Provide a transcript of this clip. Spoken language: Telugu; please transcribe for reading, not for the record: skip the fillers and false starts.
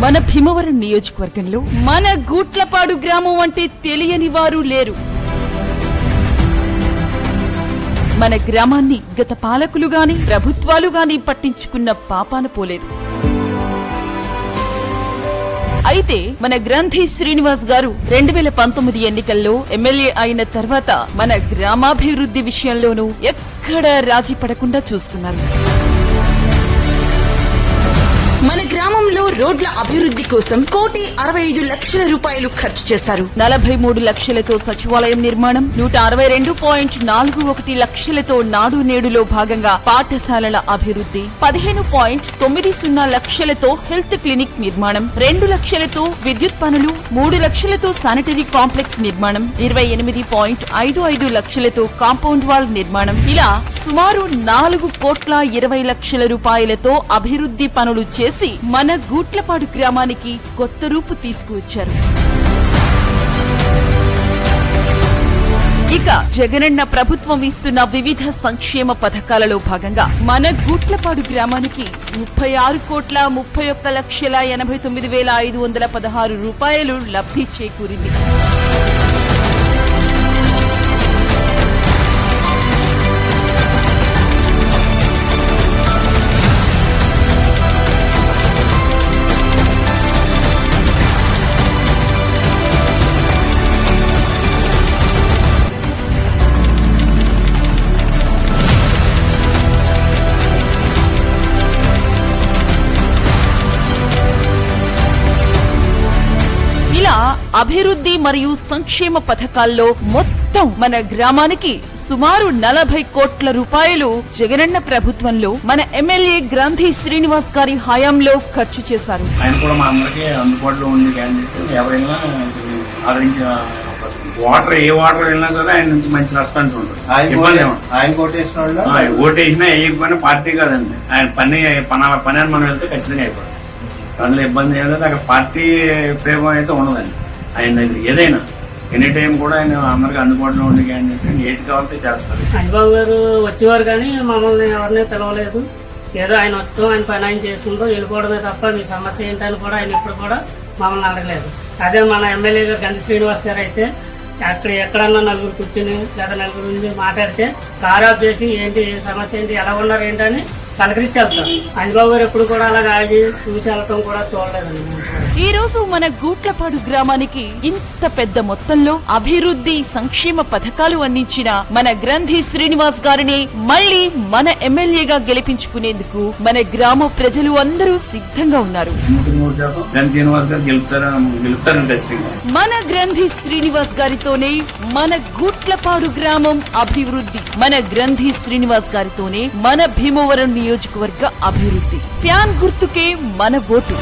మన భీమవరం నియోజకవర్గంలో మన గూట్లపాడు గ్రామం అంటే తెలియని వారు లేరు. మన గ్రామాన్ని గత పాలకులు గాని ప్రభుత్వాలు గాని పట్టించుకున్న పాపాన పోలేదు. అయితే మన గ్రంథి శ్రీనివాస్ గారు 2019 ఎన్నికల్లో ఎమ్మెల్యే అయిన తర్వాత మన గ్రామాభివృద్ధి విషయంలోనూ ఎక్కడా రాజీ పడకుండా చూస్తున్నారు. మన గ్రామంలో రోడ్ల అభివృద్ధి కోసం 1,65,00,000 రూపాయలు ఖర్చు చేశారు. 43 లక్షలతో సచివాలయం నిర్మాణం, 162.41 లక్షలతో నాడు నేడులో భాగంగా పాఠశాలల అభివృద్ధి, 15.90 లక్షలతో హెల్త్ క్లినిక్ నిర్మాణం, 2 లక్షలతో విద్యుత్ పనులు, 3 లక్షలతో శానిటరీ కాంప్లెక్స్ నిర్మాణం, 28.55 లక్షలతో కాంపౌండ్ వాల్ నిర్మాణం, ఇలా సుమారు 4,20,00,000 రూపాయలతో అభివృద్ధి పనులు చేసి మన గూట్లపాడు గ్రామానికి కొత్త రూపు తీసుకువచ్చారు. ఇక జగనన్న ప్రభుత్వం ఇస్తున్న వివిధ సంక్షేమ పథకాలలో భాగంగా మన గూట్లపాడు గ్రామానికి 36,31,89,516 రూపాయలు లబ్ధి చేకూరింది. ఇలా అభివృద్ధి మరియు సంక్షేమ పథకాల్లో మొత్తం మన గ్రామానికి సుమారు 40 కోట్ల రూపాయలు జగనన్న ప్రభుత్వంలో మన ఎమ్మెల్యే గ్రంథి శ్రీనివాస్ గారి హయాంలో ఖర్చు చేశారు. ఆయన కూడా మా అందరికీ అందుబాటులో ఉండే క్యాండిడేట్. ఎవరైనా వాటర్ ఏ వాటర్ వెళ్ళినా సరే ఆయన నుంచి మంచి రెస్పాన్స్ ఉంటుంది. ఆయన ఓటేసినా వేయకపోయినా పార్టీ కాదండి, ఆయన పని అని మనం వెళ్తే ఖచ్చితంగా అయిపోతుంది. అందులో ఇబ్బంది ఏదంటే అక్కడ పార్టీ ప్రేమ అయితే ఉండదండి. ఆయన ఏదైనా ఎనీ టైం కూడా ఆయన అందరికి అందుబాటులో ఉండే క్యాండిడేట్, ఏది కావాలంటే చేస్తారు. హరిబాబు గారు వచ్చేవారు కానీ మమ్మల్ని ఎవరిని పిలవలేదు. ఏదో ఆయన వస్తూ ఆయన పని ఆయన చేసుకుంటూ వెళ్ళిపోవడమే తప్ప మీ సమస్య ఏంటని కూడా ఆయన ఇప్పుడు కూడా మమ్మల్ని అడగలేదు. అదే మన ఎమ్మెల్యే గారు గంధి శ్రీనివాస్ గారు అయితే అక్కడ ఎక్కడన్నా నలుగురు కూర్చుని లేదా నలుగురు నుంచి మాట్లాడితే కారాప్ చేసి ఏంటి సమస్య ఏంటి ఎలా ఉన్నారు ఏంటని పలకరించి వెళ్తారు. హరిబాబు గారు ఎప్పుడు కూడా అలాగే ఆగి చూసి వెళ్ళటం కూడా చూడలేదండి. ఈ రోజు మన గూట్లపాడు గ్రామానికి ఇంత పెద్ద మొత్తంలో అభివృద్ధి సంక్షేమ పథకాలు అందించిన మన గ్రంథి శ్రీనివాస్ గారిని మళ్లీ మన ఎమ్మెల్యేగా గెలిపించుకునేందుకు మన గ్రామ ప్రజలు అందరూ సిద్ధంగా ఉన్నారు. మన గ్రంథి శ్రీనివాస్ గారితోనే మన గూట్లపాడు గ్రామం అభివృద్ధి, మన గ్రంథి శ్రీనివాస్ గారితోనే మన భీమవరం నియోజకవర్గ అభివృద్ధి. ఫ్యాన్ గుర్తుకే మన ఓటు.